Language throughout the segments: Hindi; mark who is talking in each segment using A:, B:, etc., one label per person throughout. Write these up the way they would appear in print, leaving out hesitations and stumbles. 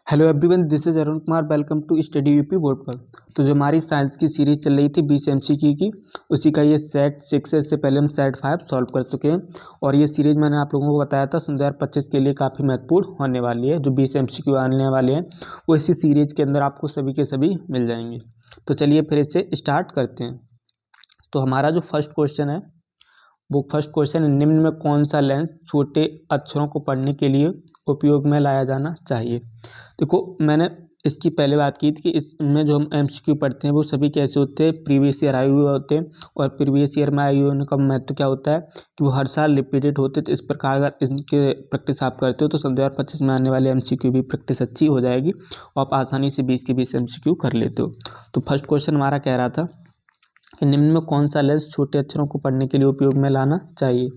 A: Hello everyone, this is Arun Kumar. Welcome to study UP board पर। तो जो हमारी साइंस की सीरीज चल रही थी 20 एमसीक्यू की, उसी का ये सेट 6 है। इससे पहले हम सेट 5 सॉल्व कर चुके हैं और ये सीरीज मैंने आप लोगों को बताया था 2025 के लिए काफ़ी महत्वपूर्ण होने वाली है। जो 20 एमसीक्यू आने वाले हैं वो इसी सीरीज के अंदर आपको सभी के सभी मिल जाएंगे। तो चलिए फिर इससे स्टार्ट करते हैं। तो हमारा जो फर्स्ट क्वेश्चन है वो फर्स्ट क्वेश्चन, निम्न में कौन सा लेंस छोटे अक्षरों को पढ़ने के लिए उपयोग में लाया जाना चाहिए। देखो, मैंने इसकी पहले बात की थी कि इसमें जो हम एमसीक्यू पढ़ते हैं वो सभी कैसे होते हैं, प्रीवियस ईयर आए हुए होते हैं। और प्रीवियस ईयर में आए हुए उनका महत्व क्या होता है कि वो हर साल रिपीटेड होते हैं। तो इस प्रकार अगर इनके प्रैक्टिस आप करते हो तो 2025 में आने वाले एमसीक्यू भी प्रैक्टिस अच्छी हो जाएगी और आप आसानी से 20 के 20 एमसीक्यू कर लेते हो। तो फर्स्ट क्वेश्चन हमारा कह रहा था कि निम्न में कौन सा लेंस छोटे अक्षरों को पढ़ने के लिए उपयोग में लाना चाहिए।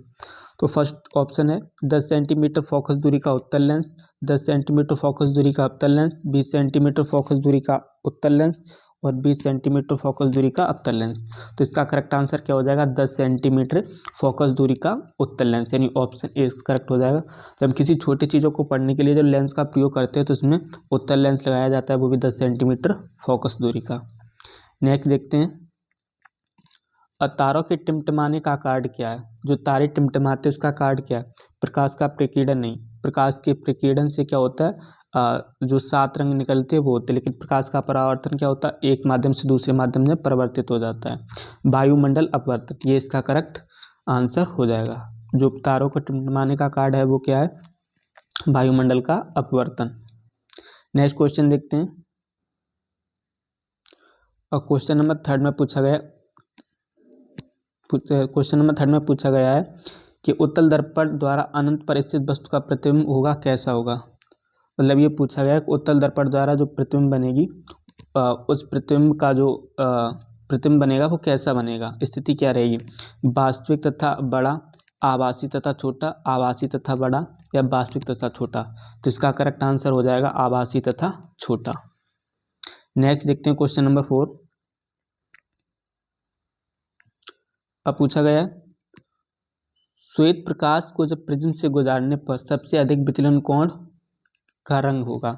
A: तो फर्स्ट ऑप्शन है 10 सेंटीमीटर फोकस दूरी का उत्तल लेंस, 10 सेंटीमीटर फोकस दूरी का अवतल लेंस, 20 सेंटीमीटर फोकस दूरी का उत्तल लेंस और 20 सेंटीमीटर फोकस दूरी का अवतल लेंस। तो इसका करेक्ट आंसर क्या हो जाएगा, 10 सेंटीमीटर फोकस दूरी का उत्तल लेंस, यानी ऑप्शन ए करेक्ट हो जाएगा। जब हम किसी छोटी चीज़ों को पढ़ने के लिए जो लेंस का प्रयोग करते हैं तो उसमें उत्तल लेंस लगाया जाता है, वो भी 10 सेंटीमीटर फोकस दूरी का। नेक्स्ट देखते हैं, तारों के टिमटिमाने का कार्ड क्या है। जो तारे टिमटिमाते हैं उसका कार्ड क्या है, प्रकाश का प्रकीर्णन नहीं। प्रकाश के प्रकीर्णन से क्या होता है, जो 7 रंग निकलते हैं वो होते हैं, लेकिन प्रकाश का परावर्तन क्या होता है, एक माध्यम से दूसरे माध्यम में परिवर्तित हो जाता है। वायुमंडल अपवर्तन, ये इसका करेक्ट आंसर हो जाएगा। जो तारों के टिमटिमाने का कार्ड है वो क्या है, वायुमंडल का अपवर्तन। नेक्स्ट क्वेश्चन देखते हैं। और क्वेश्चन नंबर थर्ड में पूछा गया है कि उत्तल दर्पण द्वारा अनंत पर स्थित वस्तु का प्रतिबिंब होगा कैसा होगा। मतलब ये पूछा गया है कि उत्तल दर्पण द्वारा जो प्रतिबिंब बनेगी, उस प्रतिबिंब का जो प्रतिबिंब बनेगा वो कैसा बनेगा, स्थिति क्या रहेगी, वास्तविक तथा बड़ा, आभासी तथा छोटा, आभासी तथा बड़ा या वास्तविक तथा छोटा। तो इसका करेक्ट आंसर हो जाएगा आभासी तथा छोटा। नेक्स्ट देखते हैं क्वेश्चन नंबर 4। अब पूछा गया है श्वेत प्रकाश को जब प्रिज्म से गुजारने पर सबसे अधिक विचलन कोण का रंग होगा।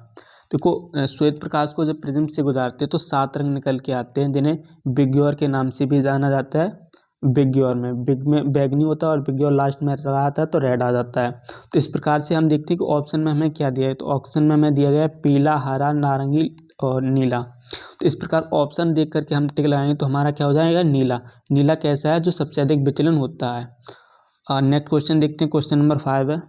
A: देखो, श्वेत प्रकाश को जब प्रिज्म से गुजारते हैं तो 7 रंग निकल के आते हैं, जिन्हें बिग्योर के नाम से भी जाना जाता है। बिग्योर में बिग में बैगनी होता है और बिग्योर लास्ट में रहा आता है तो रेड आ जाता है। तो इस प्रकार से हम देखते हैं कि ऑप्शन में हमें क्या दिया है। तो ऑप्शन में हमें दिया गया है पीला, हरा, नारंगी और नीला। तो इस प्रकार ऑप्शन देख करके हम टिक लगाएंगे तो हमारा क्या हो जाएगा, नीला। नीला कैसा है, जो सबसे अधिक विचलन होता है। नेक्स्ट क्वेश्चन देखते हैं, क्वेश्चन नंबर 5 है।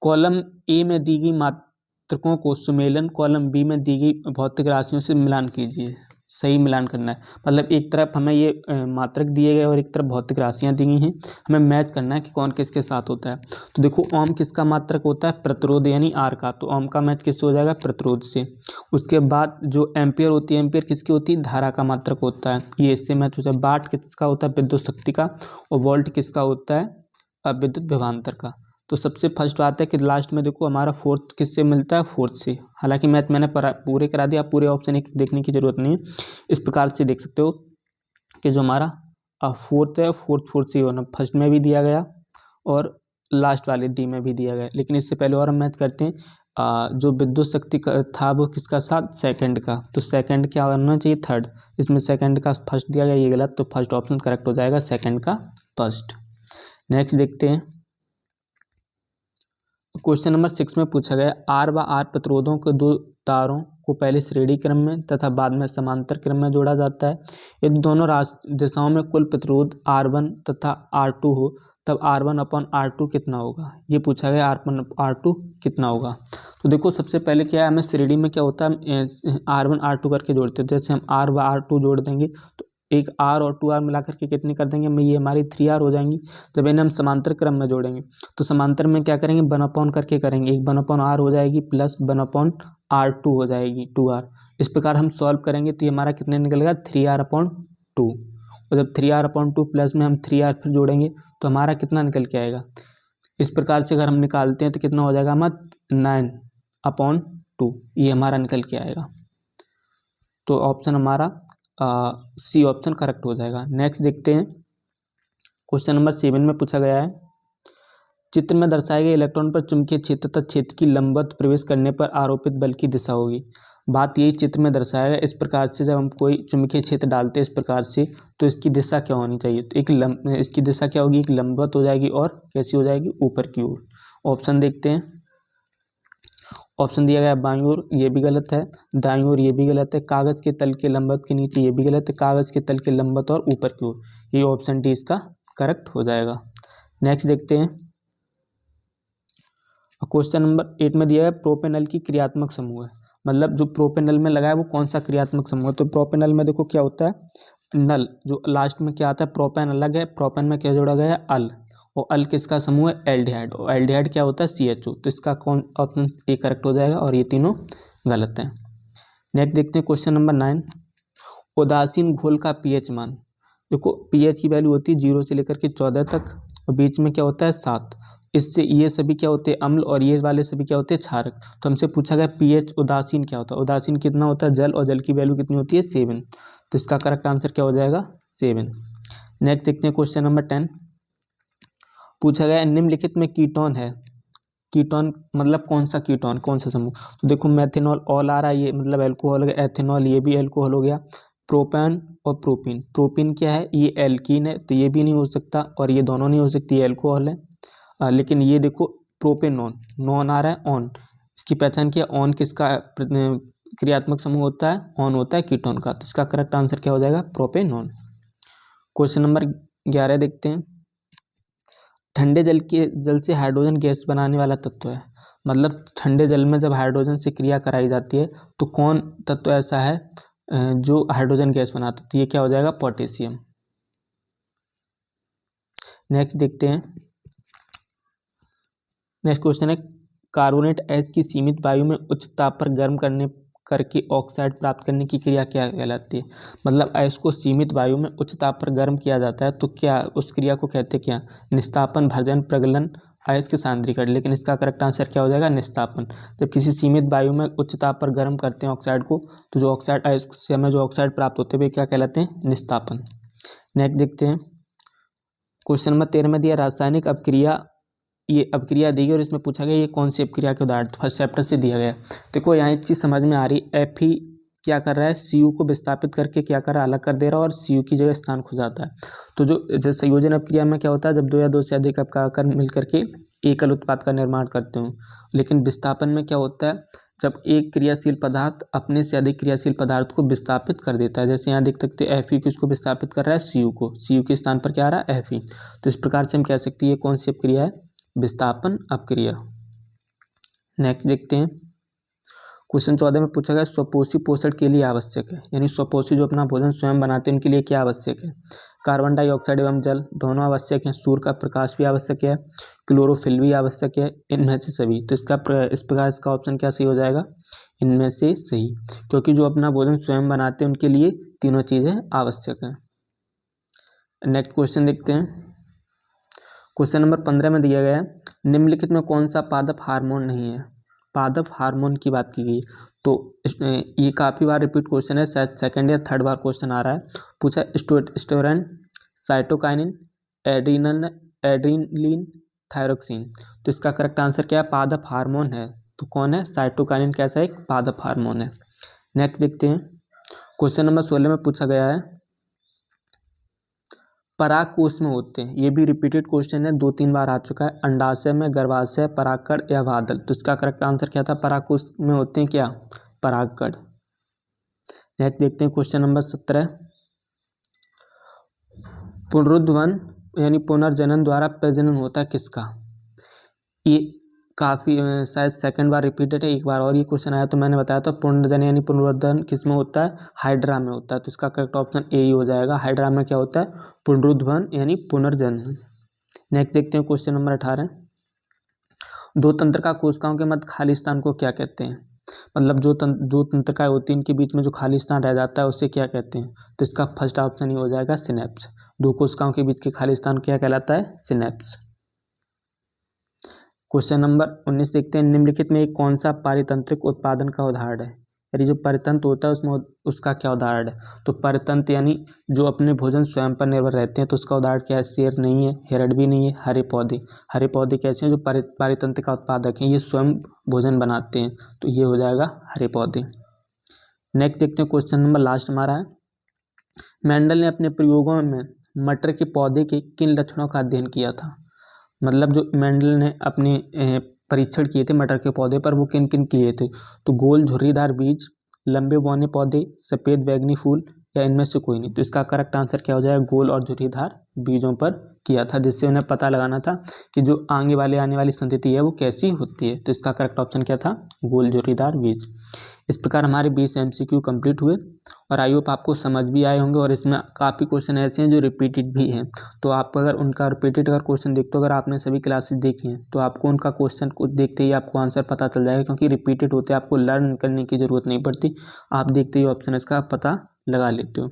A: कॉलम ए में दी गई मात्रकों को सुमेलन कॉलम बी में दी गई भौतिक राशियों से मिलान कीजिए। सही मिलान करना है, मतलब एक तरफ हमें ये मात्रक दिए गए और एक तरफ भौतिक राशियां दी गई हैं, हमें मैच करना है कि कौन किसके साथ होता है। तो देखो, ओम किसका मात्रक होता है, प्रतिरोध यानी आर का। तो ओम का मैच किससे हो जाएगा, प्रतिरोध से। उसके बाद जो एम्पियर होती है, एम्पियर किसकी होती है, धारा का मात्रक होता है, ये इससे मैच हो जाए। वाट किसका होता है, विद्युत शक्ति का। और वोल्ट किसका होता है, विद्युत विभवांतर का। तो सबसे फर्स्ट बात है कि लास्ट में देखो हमारा फोर्थ किससे मिलता है, फोर्थ से। हालांकि मैथ मैंने पूरे करा दिया, पूरे ऑप्शन एक देखने की जरूरत नहीं है। इस प्रकार से देख सकते हो कि जो हमारा फोर्थ है, फोर्थ से होना, फर्स्ट में भी दिया गया और लास्ट वाले डी में भी दिया गया। लेकिन इससे पहले और हम मैथ करते हैं, जो विद्युत शक्ति का था वो किसका साथ, सेकंड का। तो सेकंड क्या होना चाहिए, थर्ड। इसमें सेकंड का फर्स्ट दिया गया, ये गलत। तो फर्स्ट ऑप्शन करेक्ट हो जाएगा, सेकंड का फर्स्ट। नेक्स्ट देखते हैं, क्वेश्चन नंबर 6 में पूछा गया आर व आर प्रतिरोधों के दो तारों को पहले श्रेणी क्रम में तथा बाद में समांतर क्रम में जोड़ा जाता है। यदि दोनों दिशाओं में कुल प्रतिरोध R1 तथा R2 हो तब R1/R2 कितना होगा। ये पूछा गया R1/R2 कितना होगा। तो देखो, सबसे पहले क्या है, हमें श्रेणी में क्या होता है, R1/R2 करके जोड़ते हैं। जैसे हम R व R2 जोड़ देंगे तो एक R और 2R मिला करके कितनी कर देंगे, ये हमारी 3R हो जाएंगी। जब इन्हें हम समांतर क्रम में जोड़ेंगे तो समांतर में क्या करेंगे, 1/r करके करेंगे। एक 1/r हो जाएगी प्लस 1/r2 हो जाएगी 2R। इस प्रकार हम सॉल्व करेंगे तो ये हमारा कितने निकलेगा, 3R/2। और जब 3R/2 प्लस में हम 3R फिर जोड़ेंगे तो हमारा कितना निकल के आएगा। इस प्रकार से अगर हम निकालते हैं तो कितना हो जाएगा हमारा 9/2, ये हमारा निकल के आएगा। तो ऑप्शन हमारा सी ऑप्शन करेक्ट हो जाएगा। नेक्स्ट देखते हैं, क्वेश्चन नंबर 7 में पूछा गया है चित्र में दर्शाए गए इलेक्ट्रॉन पर चुंबकीय क्षेत्र तथा क्षेत्र की लंबवत प्रवेश करने पर आरोपित बल की दिशा होगी। बात यही चित्र में दर्शाया गया। इस प्रकार से जब हम कोई चुंबकीय क्षेत्र डालते हैं इस प्रकार से, तो इसकी दिशा क्या होनी चाहिए? तो इसकी दिशा क्या होगी? एक लंबवत हो जाएगी और कैसी हो जाएगी? ऊपर की ओर। ऑप्शन देखते हैं। ऑप्शन दिया गया बाईं ओर, ये भी गलत है। दाईं ओर, ये भी गलत है। कागज के तल के लंबवत के नीचे, ये भी गलत है। कागज के तल के लंबवत और ऊपर की ओर, ये ऑप्शन डी इसका करेक्ट हो जाएगा। नेक्स्ट देखते हैं। क्वेश्चन नंबर 8 में दिया है प्रोपेनल की क्रियात्मक समूह है। मतलब जो प्रोपेनल में लगा है वो कौन सा क्रियात्मक समूह है? तो प्रोपेनल में देखो क्या होता है, नल जो लास्ट में क्या आता है, प्रोपेन अलग है, प्रोपेन में क्या जोड़ा गया है? अल। और अल किसका समूह है? एल्डिहाइड। और एल्डिहाइड क्या होता है? CHO। तो इसका कौन ऑप्शन ए करेक्ट हो जाएगा और ये तीनों गलत हैं। नेक्स्ट देखते हैं क्वेश्चन नंबर 9। उदासीन घोल का pH मान। देखो pH की वैल्यू होती है 0 से लेकर के 14 तक और बीच में क्या होता है? 7। इससे ये सभी क्या होते हैं? अम्ल, और ये वाले सभी क्या होते हैं? क्षारक। तो हमसे पूछा गया pH उदासीन क्या होता है? उदासीन कितना होता है? जल, और जल की वैल्यू कितनी होती है? 7। तो इसका करेक्ट आंसर क्या हो जाएगा? 7। नेक्स्ट देखते हैं क्वेश्चन नंबर 10। पूछा गया निम्नलिखित में कीटोन है। कीटोन मतलब कौन सा कीटोन, कौन सा समूह? तो देखो मेथेनॉल ऑल आ रहा है, ये मतलब अल्कोहल हो गया। एथेनॉल, ये भी अल्कोहल हो गया। प्रोपेन और प्रोपीन। प्रोपीन क्या है? ये एल्कीन है, तो ये भी नहीं हो सकता, और ये दोनों नहीं हो सकती, ये अल्कोहल है। लेकिन ये देखो प्रोपेनॉन, नॉन आ रहा है, ऑन। इसकी पहचान किया। ऑन किसका क्रियात्मक समूह होता है? ऑन होता है कीटोन का। तो इसका करेक्ट आंसर क्या हो जाएगा? प्रोपेनॉन। क्वेश्चन नंबर 11 देखते हैं। ठंडे जल से हाइड्रोजन गैस बनाने वाला तत्व है। मतलब ठंडे जल में जब हाइड्रोजन से क्रिया कराई जाती है तो कौन तत्व ऐसा है जो हाइड्रोजन गैस बनाता है? तो ये क्या हो जाएगा? पोटेशियम। नेक्स्ट देखते हैं। नेक्स्ट क्वेश्चन है कार्बोनेट एस की सीमित वायु में उच्च ताप पर गर्म करके ऑक्साइड प्राप्त करने की क्रिया क्या कहलाती है? मतलब एस को सीमित वायु में उच्च ताप पर गर्म किया जाता है तो क्या उस क्रिया को कहते हैं? क्या? निस्तापन, भर्जन, प्रगलन, अयस्क सांद्रीकरण। लेकिन इसका करेक्ट आंसर क्या हो जाएगा? निस्तापन। जब किसी सीमित वायु में उच्च ताप पर गर्म करते हैं ऑक्साइड को, तो जो ऑक्साइड अयस्क से हमें जो ऑक्साइड प्राप्त होते हैं वे क्या कहलाते हैं? निस्तापन। नेक्स्ट देखते हैं। क्वेश्चन नंबर 13 में दिया रासायनिक अपक्रिया, ये अपक्रिया दी गई और इसमें पूछा गया ये कौन सी अपक्रिया के उदाहरण? फर्स्ट चैप्टर से दिया गया। देखो यहाँ एक चीज़ समझ में आ रही, Fe क्या कर रहा है? Cu को विस्थापित करके क्या कर रहा है? अलग कर दे रहा है और Cu की जगह स्थान खो जाता है। तो जो संयोजन अपक्रिया में क्या होता है? जब दो या दो से अधिक अपकार मिल करके एकल उत्पाद का निर्माण करते हो। लेकिन विस्थापन में क्या होता है? जब एक क्रियाशील पदार्थ अपने से अधिक क्रियाशील पदार्थ को विस्थापित कर देता है। जैसे यहाँ देख सकते हैं Fe किसको विस्थापित कर रहा है? Cu को। Cu के स्थान पर क्या आ रहा है? Fe। तो इस प्रकार से हम कह सकते हैं ये कौन सी अपक्रिया है? विस्थापन अपक्रिया। नेक्स्ट देखते हैं। क्वेश्चन 14 में पूछा गया स्वपोषी पोषण के लिए आवश्यक है, यानी स्वपोषी जो अपना भोजन स्वयं बनाते हैं उनके लिए क्या आवश्यक है? कार्बन डाइऑक्साइड एवं जल दोनों आवश्यक है। सूर्य का प्रकाश भी आवश्यक है। क्लोरोफिल भी आवश्यक है। इनमें से सभी। तो इस प्रकार इसका ऑप्शन क्या सही हो जाएगा? इनमें से सही, क्योंकि जो अपना भोजन स्वयं बनाते हैं उनके लिए तीनों चीज़ें आवश्यक हैं। नेक्स्ट क्वेश्चन देखते हैं। क्वेश्चन नंबर 15 में दिया गया है निम्नलिखित में कौन सा पादप हार्मोन नहीं है? पादप हार्मोन की बात की गई। तो ये काफ़ी बार रिपीट क्वेश्चन है, शायद सेकंड या थर्ड बार क्वेश्चन आ रहा है। पूछा स्टोरेन, साइटोकाइनिन, एड्रीनलिन, थायरोक्सिन। तो इसका करेक्ट आंसर क्या है? पादप हार्मोन है। तो कौन है? साइटोकाइनिन कैसा एक पादप हार्मोन है। नेक्स्ट देखते हैं। क्वेश्चन नंबर 16 में पूछा गया है पराग कोष में होते हैं, ये भी रिपीटेड क्वेश्चन है, 2-3 बार आ चुका है। अंडाशय में, गर्भाशय, परागकण या बादल। तो इसका करेक्ट आंसर क्या था? पराग कोष में होते हैं क्या? परागकण। नेक्स्ट देखते हैं क्वेश्चन नंबर 17। पुनरुद्भवन यानी पुनर्जनन द्वारा प्रजनन होता है किसका? ये काफ़ी शायद सेकंड बार रिपीटेड है, एक बार और ये क्वेश्चन आया तो मैंने बताया था पुनर्जनन यानी पुनरुद्भवन किस में होता है? हाइड्रा में होता है। तो इसका करेक्ट ऑप्शन ए ही हो जाएगा। हाइड्रा में क्या होता है? पुनरुद्भवन यानी पुनर्जनन। नेक्स्ट देखते हैं क्वेश्चन नंबर 18। दो तंत्रिका कोशिकाओं के मध्य खाली स्थान को क्या कहते हैं? मतलब दो तंत्रिकाएं होती हैं इनके बीच में जो खाली स्थान रह जाता है उसे क्या कहते हैं? तो इसका फर्स्ट ऑप्शन ही हो जाएगा सिनेप्स। दो कोशिकाओं के बीच के खाली स्थान क्या कहलाता है? सिनेप्स। क्वेश्चन नंबर 19 देखते हैं निम्नलिखित में एक कौन सा पारितंत्रिक उत्पादन का उदाहरण है? यानी जो परतंत्र होता है उसमें उसका क्या उदाहरण है? तो परतंत्र यानी जो अपने भोजन स्वयं पर निर्भर रहते हैं, तो उसका उदाहरण क्या है? शेर नहीं है, हिरण भी नहीं है, हरे पौधे। हरे पौधे कैसे हैं? जो पारितंत्र का उत्पादक हैं, ये स्वयं भोजन बनाते हैं, तो ये हो जाएगा हरे पौधे। नेक्स्ट देखते हैं क्वेश्चन नंबर लास्ट हमारा है, मेंडल ने अपने प्रयोगों में मटर के पौधे के किन लक्षणों का अध्ययन किया था? मतलब जो मेंडल ने अपने परीक्षण किए थे मटर के पौधे पर, वो किन किन किए थे? तो गोल झुर्रीदार बीज, लंबे बौने पौधे, सफ़ेद बैगनी फूल, या इनमें से कोई नहीं। तो इसका करेक्ट आंसर क्या हो जाएगा? गोल और झुर्रीदार बीजों पर किया था, जिससे उन्हें पता लगाना था कि जो आने वाली संतति है वो कैसी होती है। तो इसका करेक्ट ऑप्शन क्या था? गोल झुर्रीदार बीज। इस प्रकार हमारे 20 MCQ कंप्लीट हुए और आई होप आपको समझ भी आए होंगे। और इसमें काफ़ी क्वेश्चन ऐसे हैं जो रिपीटेड भी हैं, तो आप अगर उनका रिपीटेड अगर क्वेश्चन देखते हो, अगर आपने सभी क्लासेस देखी हैं, तो आपको उनका क्वेश्चन को देखते ही आपको आंसर पता चल जाएगा, क्योंकि रिपीटेड होते आपको लर्न करने की ज़रूरत नहीं पड़ती, आप देखते ही ऑप्शन इसका पता लगा लेते हो।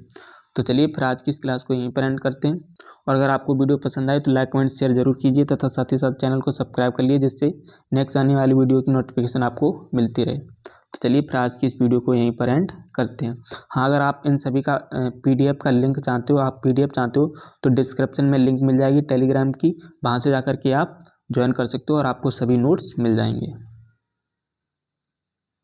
A: तो चलिए फिर आज की इस क्लास को यहीं पर एंड करते हैं। और अगर आपको वीडियो पसंद आए तो लाइक कमेंट शेयर जरूर कीजिए, तथा साथ ही साथ चैनल को सब्सक्राइब कर लीजिए, जिससे नेक्स्ट आने वाली वीडियो की नोटिफिकेशन आपको मिलती रहे। तो चलिए फिर आज की इस वीडियो को यहीं पर एंड करते हैं। हाँ, अगर आप इन सभी का PDF का लिंक चाहते हो, आप PDF चाहते हो, तो डिस्क्रिप्शन में लिंक मिल जाएगी टेलीग्राम की, वहाँ से जाकर के आप ज्वाइन कर सकते हो और आपको सभी नोट्स मिल जाएंगे।